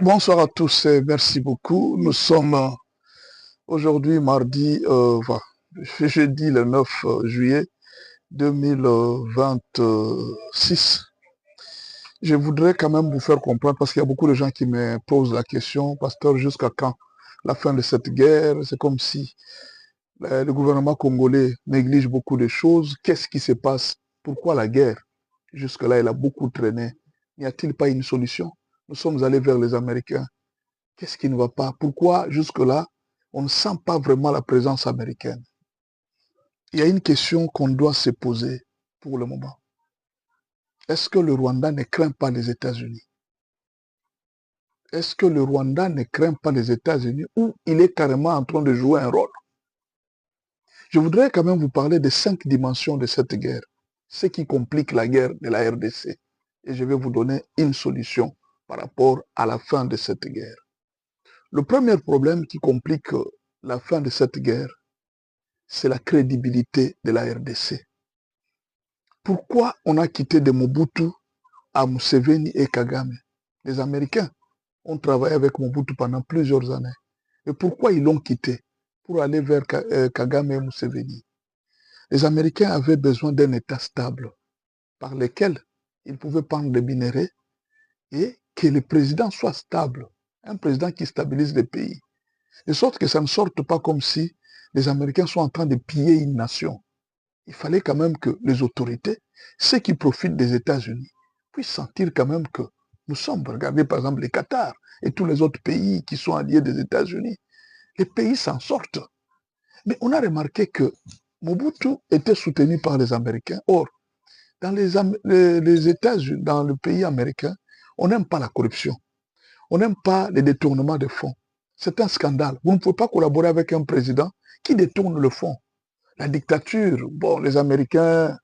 Bonsoir à tous et merci beaucoup. Nous sommes aujourd'hui mardi, jeudi le 9 juillet 2026. Je voudrais quand même vous faire comprendre, parce qu'il y a beaucoup de gens qui me posent la question, pasteur, jusqu'à quand la fin de cette guerre? C'est comme si le gouvernement congolais néglige beaucoup de choses. Qu'est-ce qui se passe? Pourquoi la guerre? Jusque-là, elle a beaucoup traîné. N'y a-t-il pas une solution? Nous sommes allés vers les Américains. Qu'est-ce qui ne va pas? Pourquoi jusque-là, on ne sent pas vraiment la présence américaine? Il y a une question qu'on doit se poser pour le moment. Est-ce que le Rwanda ne craint pas les États-Unis? Est-ce que le Rwanda ne craint pas les États-Unis ou il est carrément en train de jouer un rôle? Je voudrais quand même vous parler des 5 dimensions de cette guerre, ce qui complique la guerre de la RDC. Et je vais vous donner une solution par rapport à la fin de cette guerre. Le premier problème qui complique la fin de cette guerre, c'est la crédibilité de la RDC. Pourquoi on a quitté de Mobutu à Museveni et Kagame? Les Américains ont travaillé avec Mobutu pendant plusieurs années. Et pourquoi ils l'ont quitté? Pour aller vers Kagame et Museveni. Les Américains avaient besoin d'un État stable par lequel ils pouvaient prendre des minéraux et que le président soit stable. Un président qui stabilise le pays. De sorte que ça ne sorte pas comme si les Américains sont en train de piller une nation. Il fallait quand même que les autorités, ceux qui profitent des États-Unis, puissent sentir quand même que nous sommes, regardez par exemple les Qatar et tous les autres pays qui sont alliés des États-Unis. Les pays s'en sortent. Mais on a remarqué que Mobutu était soutenu par les Américains. Or, dans les États-Unis, dans le pays américain, on n'aime pas la corruption. On n'aime pas les détournements de fonds. C'est un scandale. Vous ne pouvez pas collaborer avec un président qui détourne le fonds. La dictature, bon, les Américains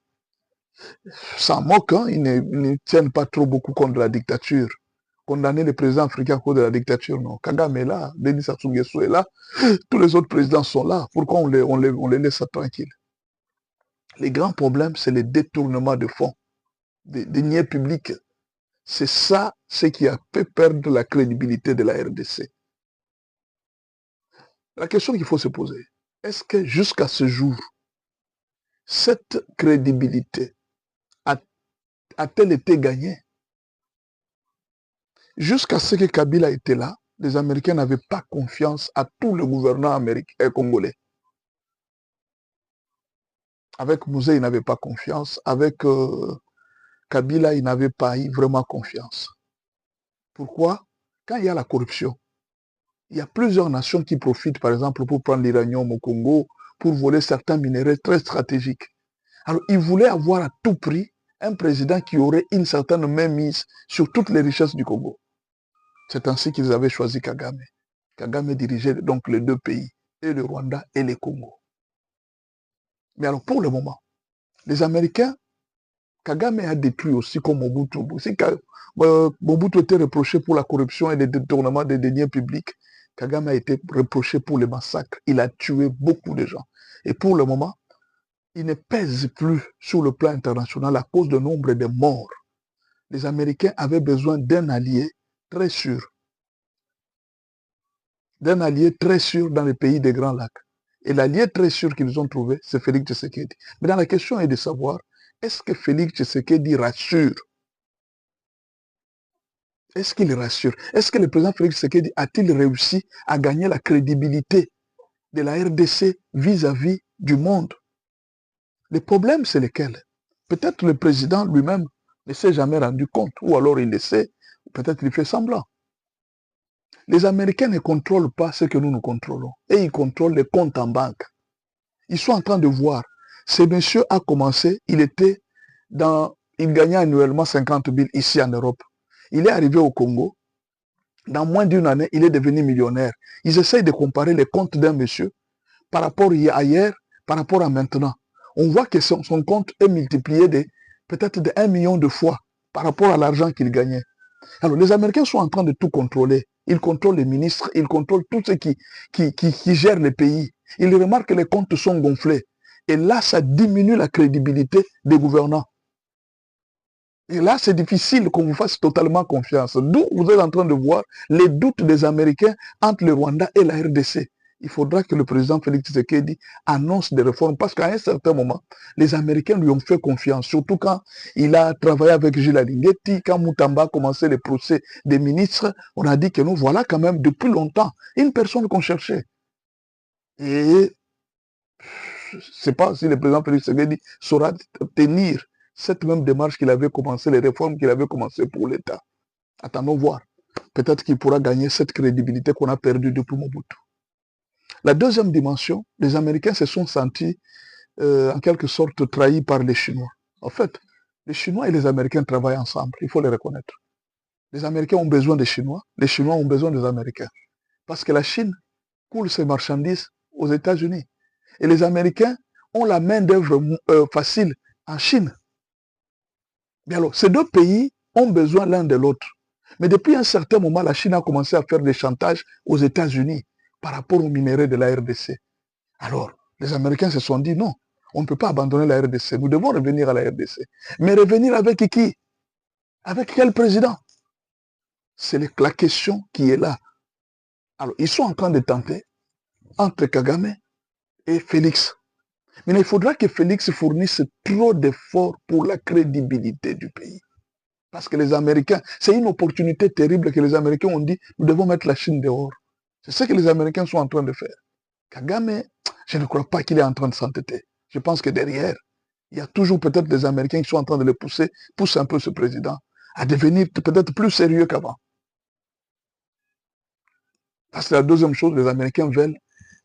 s'en moquent, hein, ils ne tiennent pas trop beaucoup compte de la dictature. Condamner les présidents africains à cause de la dictature, non. Kagame est là, Denis Sassou Nguesso est là, tous les autres présidents sont là. Pourquoi on les laisse tranquilles? Les grands problèmes, c'est le détournement de fonds, des deniers publics. C'est ça ce qui a fait perdre la crédibilité de la RDC. La question qu'il faut se poser, est-ce que jusqu'à ce jour, cette crédibilité a-t-elle été gagnée? Jusqu'à ce que Kabila était là, les Américains n'avaient pas confiance à tout le gouvernement congolais. Avec Mouzé, ils n'avaient pas confiance. Avec Kabila, ils n'avaient pas eu vraiment confiance. Pourquoi? Quand il y a la corruption, il y a plusieurs nations qui profitent, par exemple, pour prendre l'uranium au Congo, pour voler certains minéraux très stratégiques. Alors, ils voulaient avoir à tout prix un président qui aurait une certaine mainmise sur toutes les richesses du Congo. C'est ainsi qu'ils avaient choisi Kagame. Kagame dirigeait donc les deux pays, et le Rwanda et le Congo. Mais alors, pour le moment, les Américains, Kagame a détruit aussi comme Mobutu. Mobutu était reproché pour la corruption et le détournement des deniers publics. Kagame a été reproché pour les massacres. Il a tué beaucoup de gens. Et pour le moment, il ne pèse plus sur le plan international à cause du nombre de morts. Les Américains avaient besoin d'un allié très sûr. D'un allié très sûr dans les pays des Grands Lacs. Et l'allié très sûr qu'ils ont trouvé, c'est Félix Tshisekedi. Mais dans la question est de savoir, est-ce que Félix Tshisekedi rassure? Est-ce qu'il rassure? Est-ce que le président Félix Tshisekedi a-t-il réussi à gagner la crédibilité de la RDC vis-à-vis du monde? Le problème, c'est lequel? Peut-être le président lui-même ne s'est jamais rendu compte, ou alors il le sait, peut-être il fait semblant. Les Américains ne contrôlent pas ce que nous contrôlons, et ils contrôlent les comptes en banque. Ils sont en train de voir. Ce monsieur a commencé, il gagnait annuellement 50 000 ici en Europe. Il est arrivé au Congo. Dans moins d'une année, il est devenu millionnaire. Ils essayent de comparer les comptes d'un monsieur par rapport à hier, par rapport à maintenant. On voit que son compte est multiplié peut-être de 1 million de fois par rapport à l'argent qu'il gagnait. Alors, les Américains sont en train de tout contrôler. Ils contrôlent les ministres, ils contrôlent tout ce qui gère les pays. Ils remarquent que les comptes sont gonflés. Et là, ça diminue la crédibilité des gouvernants. Et là, c'est difficile qu'on vous fasse totalement confiance. D'où vous êtes en train de voir les doutes des Américains entre le Rwanda et la RDC. Il faudra que le président Félix Tshisekedi annonce des réformes parce qu'à un certain moment, les Américains lui ont fait confiance, surtout quand il a travaillé avec Gilles Alinguetti, quand Moutamba a commencé les procès des ministres, on a dit que nous voilà quand même depuis longtemps une personne qu'on cherchait. Et je ne sais pas si le président Félix Tshisekedi saura tenir cette même démarche qu'il avait commencé, les réformes qu'il avait commencées pour l'État. Attendons voir. Peut-être qu'il pourra gagner cette crédibilité qu'on a perdue depuis Mobutu. La deuxième dimension, les Américains se sont sentis en quelque sorte trahis par les Chinois. En fait, les Chinois et les Américains travaillent ensemble, il faut les reconnaître. Les Américains ont besoin des Chinois, les Chinois ont besoin des Américains. Parce que la Chine coule ses marchandises aux États-Unis. Et les Américains ont la main d'œuvre facile en Chine. Bien alors, ces deux pays ont besoin l'un de l'autre. Mais depuis un certain moment, la Chine a commencé à faire des chantages aux États-Unis par rapport aux minéraux de la RDC. Alors, les Américains se sont dit non, on ne peut pas abandonner la RDC, nous devons revenir à la RDC. Mais revenir avec qui? Avec quel président? C'est la question qui est là. Alors, ils sont en train de tenter entre Kagame et Félix. Mais il faudra que Félix fournisse trop d'efforts pour la crédibilité du pays. Parce que les Américains, c'est une opportunité terrible que les Américains ont dit, nous devons mettre la Chine dehors. C'est ce que les Américains sont en train de faire. Kagame, je ne crois pas qu'il est en train de s'entêter. Je pense que derrière, il y a toujours peut-être des Américains qui sont en train de le pousser, pousse un peu ce président à devenir peut-être plus sérieux qu'avant. Parce que la deuxième chose, les Américains veulent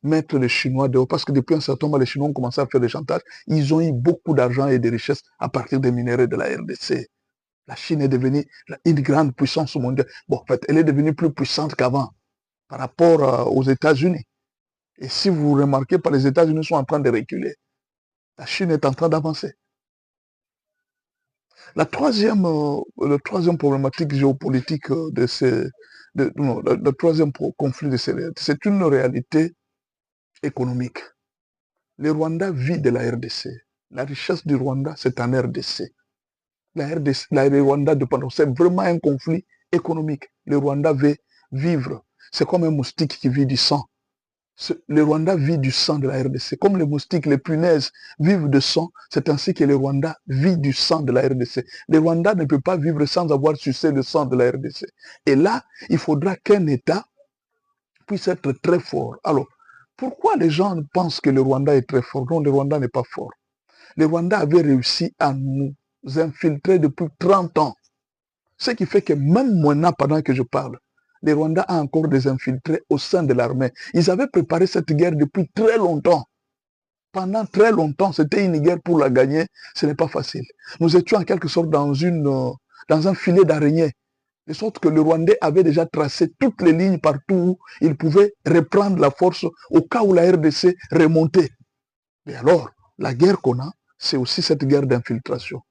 mettre les Chinois dehors, parce que depuis un certain moment, les Chinois ont commencé à faire des chantages. Ils ont eu beaucoup d'argent et de richesses à partir des minéraux de la RDC. La Chine est devenue une grande puissance mondiale. Bon, en fait, elle est devenue plus puissante qu'avant par rapport aux États-Unis. Et si vous remarquez, les États-Unis sont en train de reculer. La Chine est en train d'avancer. La troisième problématique géopolitique le troisième conflit de ces réalités, c'est une réalité économique. Le Rwanda vit de la RDC. La richesse du Rwanda, c'est en RDC. Le Rwanda dépend. C'est vraiment un conflit économique. Le Rwanda veut vivre. C'est comme un moustique qui vit du sang. Le Rwanda vit du sang de la RDC. Comme les moustiques, les punaises vivent de sang, c'est ainsi que le Rwanda vit du sang de la RDC. Le Rwanda ne peut pas vivre sans avoir sucé le sang de la RDC. Et là, il faudra qu'un État puisse être très fort. Alors, pourquoi les gens pensent que le Rwanda est très fort? Non, le Rwanda n'est pas fort. Le Rwanda avait réussi à nous infiltrer depuis 30 ans. Ce qui fait que même maintenant, pendant que je parle, le Rwanda a encore des infiltrés au sein de l'armée. Ils avaient préparé cette guerre depuis très longtemps. Pendant très longtemps, c'était une guerre pour la gagner. Ce n'est pas facile. Nous étions en quelque sorte dans un filet d'araignée. De sorte que le Rwandais avait déjà tracé toutes les lignes partout où il pouvait reprendre la force au cas où la RDC remontait. Et alors, la guerre qu'on a, c'est aussi cette guerre d'infiltration.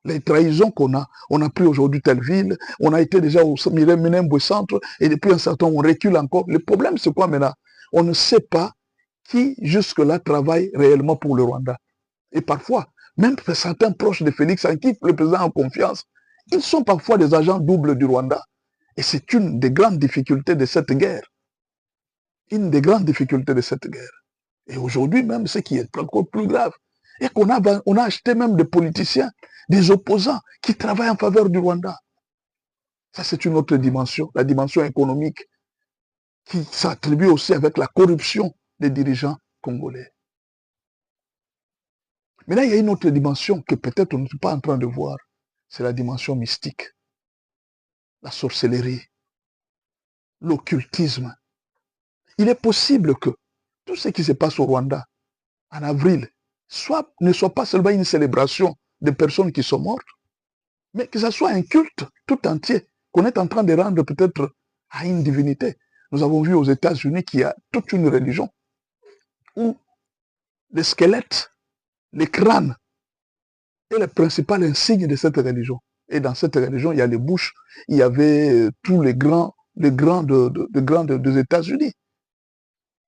Les trahisons qu'on a, on a pris aujourd'hui telle ville, on a été déjà au Minembwe centre, et depuis un certain temps, on recule encore. Le problème, c'est quoi maintenant? On ne sait pas qui, jusque-là, travaille réellement pour le Rwanda. Et parfois, même certains proches de Félix, en qui le président a confiance, ils sont parfois des agents doubles du Rwanda. Et c'est une des grandes difficultés de cette guerre. Une des grandes difficultés de cette guerre. Et aujourd'hui même, ce qui est encore plus grave, et qu'on a acheté même des politiciens, des opposants qui travaillent en faveur du Rwanda. Ça, c'est une autre dimension, la dimension économique, qui s'attribue aussi avec la corruption des dirigeants congolais. Mais là, il y a une autre dimension que peut-être on n'est pas en train de voir. C'est la dimension mystique, la sorcellerie, l'occultisme. Il est possible que tout ce qui se passe au Rwanda en avril ne soit pas seulement une célébration de personnes qui sont mortes, mais que ce soit un culte tout entier qu'on est en train de rendre peut-être à une divinité. Nous avons vu aux États-Unis qu'il y a toute une religion où les squelettes, les crânes est le principal insigne de cette religion. Et dans cette religion, il y a les bouches, il y avait tous les grands des États-Unis.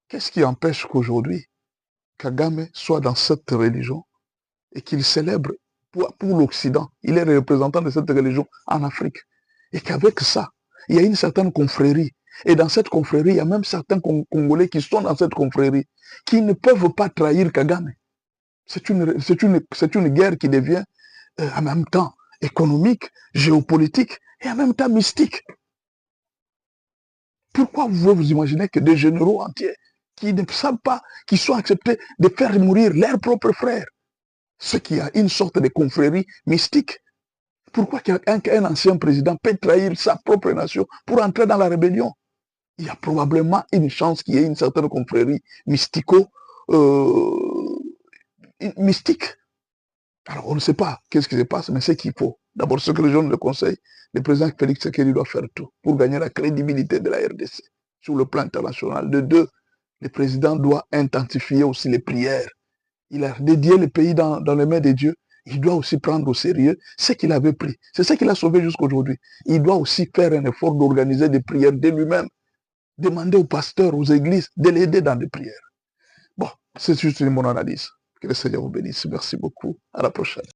Qu'est-ce qui empêche qu'aujourd'hui, Kagame soit dans cette religion et qu'il célèbre pour l'Occident. Il est le représentant de cette religion en Afrique. Et qu'avec ça, il y a une certaine confrérie. Et dans cette confrérie, il y a même certains Congolais qui sont dans cette confrérie, qui ne peuvent pas trahir Kagame. C'est une guerre qui devient en même temps économique, géopolitique et en même temps mystique. Pourquoi vous pouvez vous imaginer que des généraux entiers qui ne savent pas, qui sont acceptés de faire mourir leurs propres frères, ce qui a une sorte de confrérie mystique? Pourquoi un ancien président peut trahir sa propre nation pour entrer dans la rébellion? Il y a probablement une chance qu'il y ait une certaine confrérie mystique. Alors, on ne sait pas qu'est-ce qui se passe, mais c'est qu'il faut. D'abord, ce que les gens le conseillent, le président Félix Tshisekedi doit faire tout pour gagner la crédibilité de la RDC sur le plan international. De deux, le président doit intensifier aussi les prières. Il a dédié le pays dans les mains de Dieu. Il doit aussi prendre au sérieux ce qu'il avait pris. C'est ce qu'il a sauvé jusqu'à aujourd'hui. Il doit aussi faire un effort d'organiser des prières de lui-même. Demander aux pasteurs, aux églises de l'aider dans des prières. Bon, c'est juste mon analyse. Que le Seigneur vous bénisse. Merci beaucoup. À la prochaine.